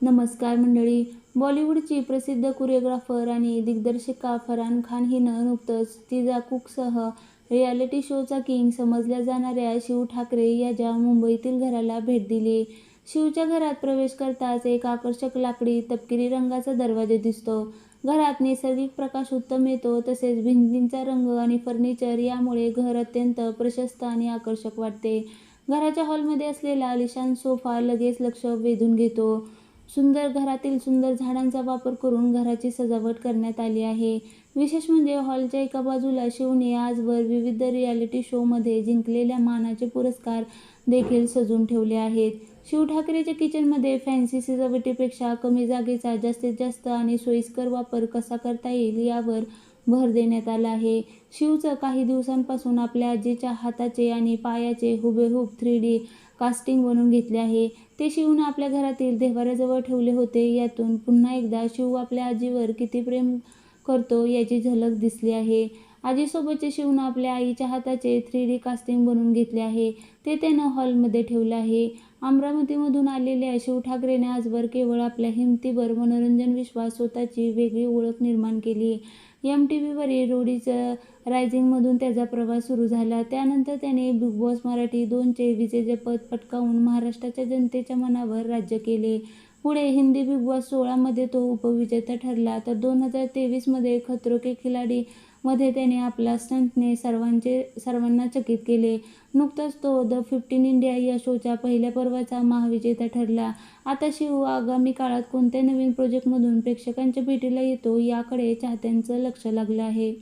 नमस्कार मंडळी. बॉलिवूडची प्रसिद्ध कोरिओग्राफर आणि दिग्दर्शिका फरहान खान हिनं नुकतंच तिचा कुकसह रिॲलिटी शोचा किंग समजल्या जाणाऱ्या शिव ठाकरे याच्या मुंबईतील घराला भेट दिली. शिवच्या घरात प्रवेश करताच एक आकर्षक लाकडी तपकिरी रंगाचा दरवाजा दिसतो. घरात नैसर्गिक प्रकाश उत्तम येतो. तसेच भिंतींचा रंग आणि फर्निचर यामुळे घर अत्यंत प्रशस्त आणि आकर्षक वाटते. घराच्या हॉलमध्ये असलेला आलिशान सोफा लगेच लक्ष वेधून घेतो. घरातील सुंदर झाडांचा वापर करून घराची सजावट करण्यात आली आहे. विशेष म्हणजे हॉलच्या एका बाजूला शिवने आजवर विविध रिॲलिटी शोमध्ये जिंकलेल्या मानाचे पुरस्कार देखील सजवून ठेवले आहेत. शिव ठाकरेच्या किचनमध्ये फॅन्सी सजावटीपेक्षा कमी जागेचा जास्तीत जास्त आणि सोयीस्कर वापर कसा करता येईल यावर भर देण्यात आला आहे. शिवचं काही दिवसांपासून आपल्या आजीच्या हाताचे आणि पायाचे हुबेहूब 3D कास्टिंग बनवून घेतले आहे. ते शिवनं आपल्या घरातील देव्हाऱ्याजवळ ठेवले होते. यातून पुन्हा एकदा शिव आपल्या आजीवर किती प्रेम करतो याची झलक दिसली आहे. आजीसोबतचे शिवनं आपल्या आईच्या हाताचे 3D कास्टिंग बनवून घेतले आहे. ते त्यानं हॉलमध्ये ठेवलं आहे. अमरावतीमधून आलेल्या शिव ठाकरेने आजवर केवळ आपल्या हिमतीवर मनोरंजन विश्वात स्वतःची वेगळी ओळख निर्माण केली. MTVवरील रोडीज रायझिंगमधून त्याचा प्रवास सुरू झाला. त्यानंतर त्याने बिग बॉस मराठी 2चे विजेतेपद पटकावून महाराष्ट्राच्या जनतेच्या मनावर राज्य केले. पुढे हिंदी बिग बॉस 16मध्ये तो उपविजेता ठरला. तर 2023मध्ये खतरों के खिलाडी मध्ये त्याने आपल्या स्टंटने सर्वांना चकित केले. नुकताच तो द 15 इंडिया या शोच्या पहिल्या पर्वाचा महाविजेता ठरला. आता शिव आगामी काळात कोणत्या नवीन प्रोजेक्टमधून प्रेक्षकांच्या भेटीला येतो याकडे चाहत्यांचं लक्ष लागलं आहे.